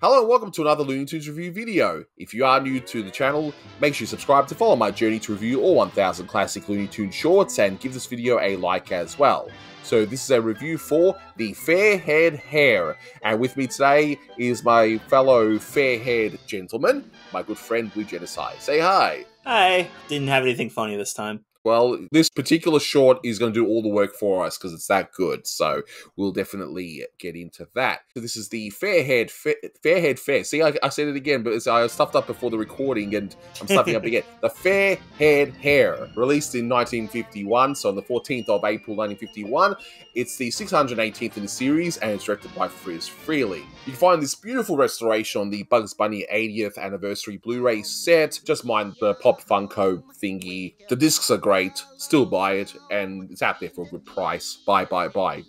Hello and welcome to another Looney Tunes review video. If you are new to the channel, make sure you subscribe to follow my journey to review all 1000 classic Looney Tunes shorts and give this video a like as well. So this is a review for the fair-haired Hare, and with me today is my fellow fair-haired gentleman, my good friend Blue Genocide. Say hi! Hi! Didn't have anything funny this time. Well, this particular short is going to do all the work for us because it's that good, so we'll definitely get into that. So this is the Fair-haired Fair. See, I said it again, but I stuffed up before the recording, and I'm stuffing up again. The Fair-haired Hare, released in 1951, so on the 14th of April 1951. It's the 618th in the series, and it's directed by Friz Freley. You can find this beautiful restoration on the Bugs Bunny 80th anniversary Blu-ray set. Just mind the Pop Funko thingy. The discs are great, still buy it, and it's out there for a good price. Buy.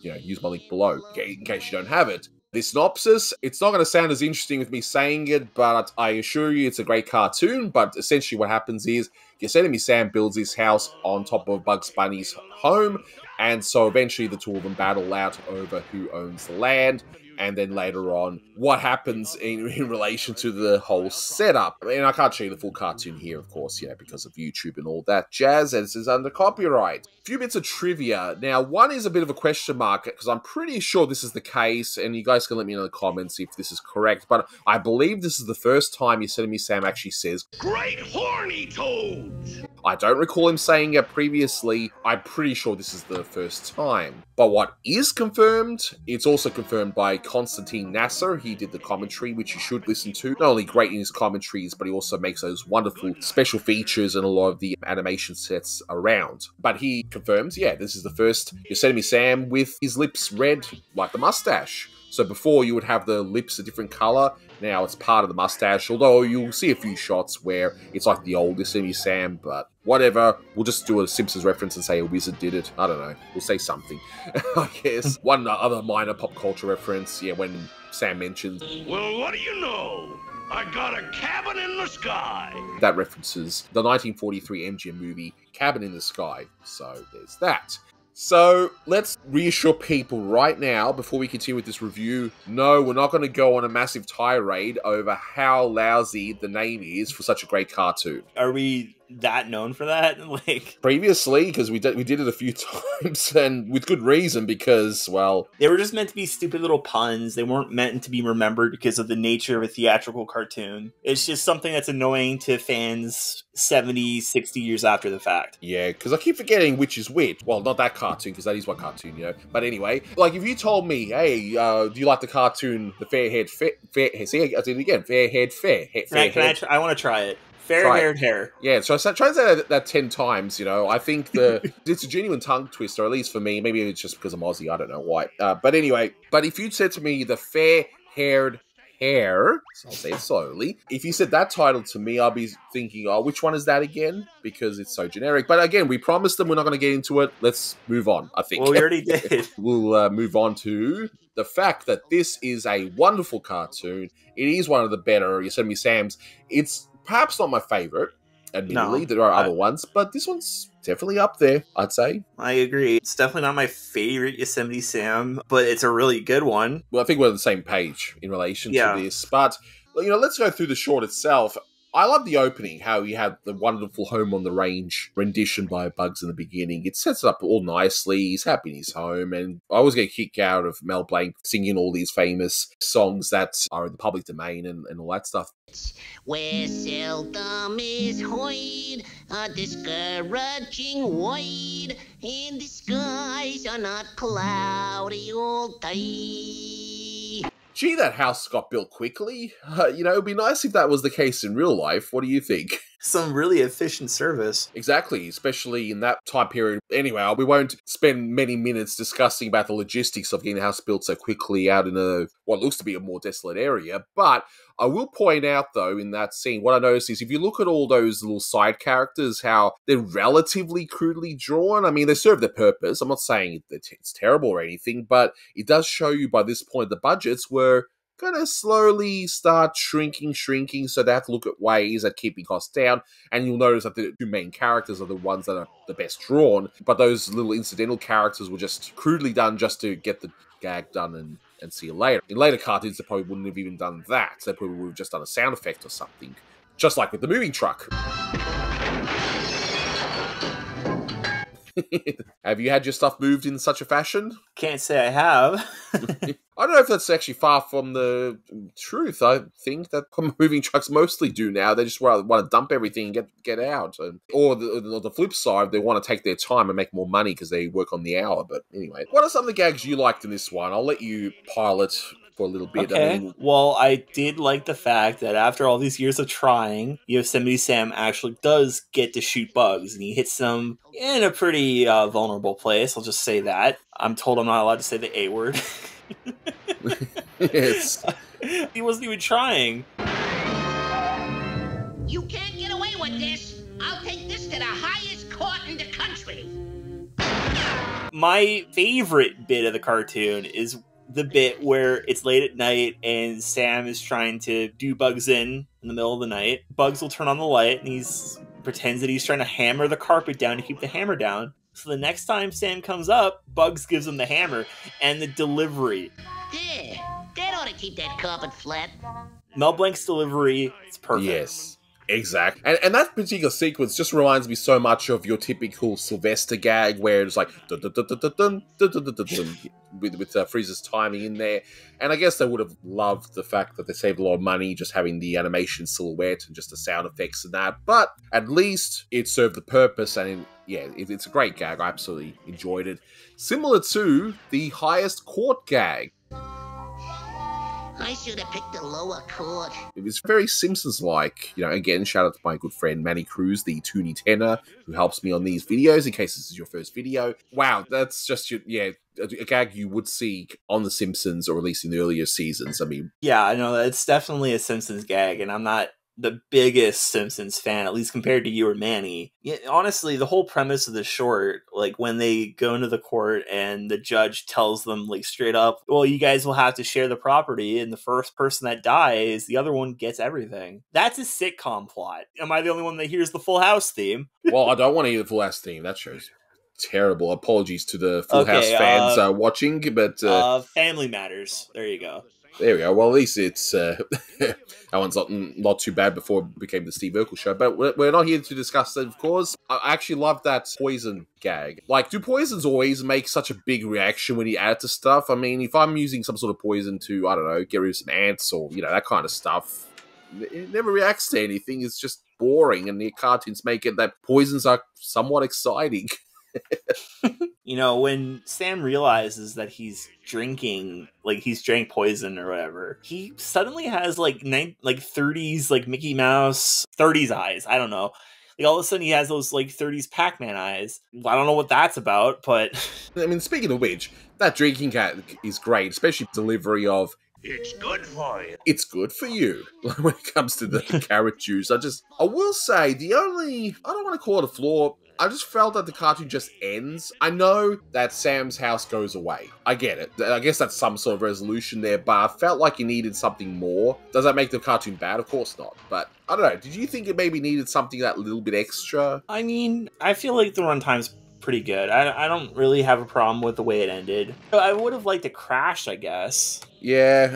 You know, use my link below in case you don't have it. The synopsis, it's not going to sound as interesting with me saying it, but I assure you it's a great cartoon. But essentially what happens is Yosemite Sam builds his house on top of Bugs Bunny's home, and so eventually the two of them battle out over who owns the land. And then later on, what happens in relation to the whole setup. And I can't show you the full cartoon here, of course, you know, because of YouTube and all that jazz, as is under copyright. A few bits of trivia. Now, one is a bit of a question mark, because I'm pretty sure this is the case, and you guys can let me know in the comments if this is correct, but I believe this is the first time Yosemite Sam actually says, "Great horny toads!" I don't recall him saying it previously. I'm pretty sure this is the first time. But what is confirmed, it's also confirmed by Konstantin Nasser. He did the commentary, which you should listen to. Not only great in his commentaries, but he also makes those wonderful special features and a lot of the animation sets around. But he confirms, yeah, this is the first Yosemite Sam with his lips red like the mustache. So before you would have the lips a different color, now it's part of the mustache, although you'll see a few shots where it's like the old Yosemite Sam, but whatever. We'll just do a Simpsons reference and say a wizard did it. I don't know. We'll say something, I guess. One other minor pop culture reference, yeah, when Sam mentions, "Well, what do you know? I got a cabin in the sky." That references the 1943 MGM movie, Cabin in the Sky. So there's that. So let's reassure people right now, before we continue with this review, no, we're not going to go on a massive tirade over how lousy the name is for such a great cartoon. Are we that known for that? Like previously, because we did it a few times, and with good reason, because, well, they were just meant to be stupid little puns. They weren't meant to be remembered because of the nature of a theatrical cartoon. It's just something that's annoying to fans 70, 60 years after the fact. Yeah, because I keep forgetting which is which. Well, not that cartoon, because that is one cartoon, you know. But anyway, like if you told me, hey, do you like the cartoon, the Fair-haired Fair? See, I did it again. Fair-haired Fair. I want to try it. Fair-haired Hare. Yeah, so I try to say that 10 times, you know. I think it's a genuine tongue twister, at least for me. Maybe it's just because I'm Aussie, I don't know why. But anyway, but if you'd said to me, the Fair-haired Hare, so I'll say it slowly. If you said that title to me, I'll be thinking, oh, which one is that again? Because it's so generic. But again, we promised them we're not going to get into it. Let's move on, I think. Well, we already did. We'll move on to the fact that this is a wonderful cartoon. It is one of the better Yosemite Sams. It's perhaps not my favorite, admittedly. No, there are other ones, but this one's definitely up there, I'd say. I agree. It's definitely not my favorite Yosemite Sam, but it's a really good one. Well, I think we're on the same page in relation to this. But, you know, let's go through the short itself. I love the opening, how you have the wonderful Home on the Range rendition by Bugs in the beginning. It sets it up all nicely. He's happy in his home, and I always get a kick out of Mel Blanc singing all these famous songs that are in the public domain and all that stuff. Where seldom is heard a discouraging word, and the skies are not cloudy all day. Gee, that house got built quickly. You know, it'd be nice if that was the case in real life. What do you think? Some really efficient service. Exactly, especially in that time period. Anyway, we won't spend many minutes discussing about the logistics of getting the house built so quickly out in what looks to be a more desolate area. But I will point out, though, in that scene, what I noticed is if you look at all those little side characters, how they're relatively crudely drawn. I mean, they serve their purpose. I'm not saying it's terrible or anything, but it does show you by this point the budgets were going to slowly start shrinking, so they have to look at ways at keeping costs down, and you'll notice that the two main characters are the ones that are the best drawn, but those little incidental characters were just crudely done just to get the gag done and see you later. In later cartoons, they probably wouldn't have even done that. They probably would have just done a sound effect or something. Just like with the moving truck. Have you had your stuff moved in such a fashion? Can't say I have. I don't know if that's actually far from the truth. I think that moving trucks mostly do now. They just want to dump everything and get out. Or the flip side, they want to take their time and make more money because they work on the hour. But anyway, what are some of the gags you liked in this one? I'll let you pilot for a little bit. Okay. Well, I did like the fact that after all these years of trying, Yosemite Sam actually does get to shoot bugs, and he hits them in a pretty vulnerable place. I'll just say that. I'm told I'm not allowed to say the A word. Yes. He wasn't even trying. You can't get away with this. I'll take this to the highest court in the country. My favorite bit of the cartoon is the bit where it's late at night and Sam is trying to do Bugs in the middle of the night. Bugs will turn on the light and he pretends that he's trying to hammer the carpet down to keep the hammer down. So the next time Sam comes up, Bugs gives him the hammer, and the delivery. There. That ought to keep that carpet flat. Mel Blanc's delivery is perfect. Yes. Exactly. And that particular sequence just reminds me so much of your typical Sylvester gag where it's like dun, dun, dun, dun, dun, dun, dun, dun, dun, dun, with Freeze's timing in there. And I guess they would have loved the fact that they saved a lot of money just having the animation silhouette and just the sound effects and that. But at least it served the purpose, and it's a great gag. I absolutely enjoyed it. Similar to the highest court gag. I should have picked the lower court. It was very Simpsons-like. Again, shout out to my good friend Manny Cruz, the Toonie tenor, who helps me on these videos, in case this is your first video. Wow, that's just, a gag you would see on The Simpsons, or at least in the earlier seasons. I mean... Yeah, I know, it's definitely a Simpsons gag, and I'm not the biggest Simpsons fan, at least compared to you or Manny. Yeah, honestly, the whole premise of the short, like when they go into the court and the judge tells them like straight up, well, you guys will have to share the property, and the first person that dies, the other one gets everything. That's a sitcom plot. Am I the only one that hears the Full House theme? Well, I don't want to hear the Full House theme. That show's terrible. Apologies to the Full House fans watching, but... Family Matters. There you go. There we go. Well, at least it's that one's not too bad before it became the Steve Urkel show. But we're not here to discuss that, of course. I actually love that poison gag. Like, do poisons always make such a big reaction when you add it to stuff? I mean, if I'm using some sort of poison to, I don't know, get rid of some ants or, that kind of stuff, it never reacts to anything. It's just boring, and the cartoons make it that poisons are somewhat exciting. When Sam realizes that he's drinking, like he's drank poison or whatever, he suddenly has like 30s, like Mickey Mouse 30s eyes. I don't know. Like all of a sudden he has those like 30s Pac-Man eyes. I don't know what that's about, but... I mean, speaking of which, that drinking gag is great, especially delivery of, it's good for you. It's good for you. When it comes to the carrot juice, I will say, I don't want to call it a flaw, I just felt that the cartoon just ends. I know that Sam's house goes away. I get it. I guess that's some sort of resolution there, but I felt like you needed something more. Does that make the cartoon bad? Of course not. But I don't know. Did you think it maybe needed something that little bit extra? I mean, I feel like the runtime's pretty good. I don't really have a problem with the way it ended. I would have liked a crash, I guess. Yeah,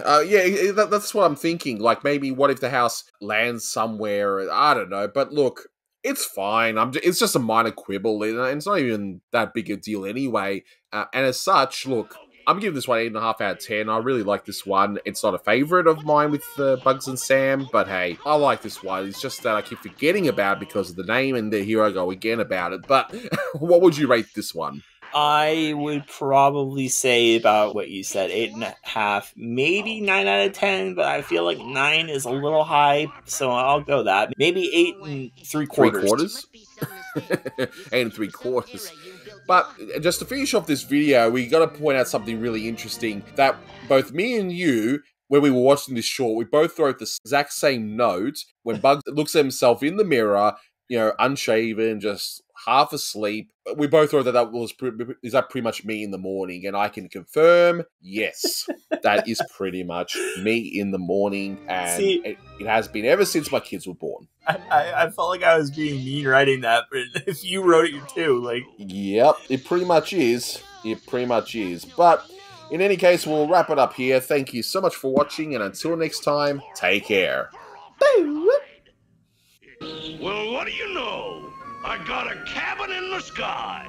that's what I'm thinking. Like, maybe what if the house lands somewhere? I don't know. But look, it's fine. It's just a minor quibble. It's not even that big a deal anyway. And as such, look, I'm giving this one 8.5 out of 10. I really like this one. It's not a favorite of mine with Bugs and Sam, but hey, I like this one. It's just that I keep forgetting about it because of the name, and here I go again about it. But what would you rate this one? I would probably say about what you said, 8.5, maybe 9 out of 10, but I feel like 9 is a little high, so I'll go that. Maybe 8 3/4. 8 3/4. But just to finish off this video, we got to point out something really interesting, that both me and you, when we were watching this short, we both wrote the exact same note when Bugs looks at himself in the mirror, unshaven, just half asleep. We both thought is that pretty much me in the morning? And I can confirm, yes, that is pretty much me in the morning. And it has been ever since my kids were born. I felt like I was being mean writing that, but if you wrote it too, like... Yep, it pretty much is. It pretty much is. But In any case, we'll wrap it up here. Thank you so much for watching, and until next time, take care. Well, what do you know? I got a cabin in the sky.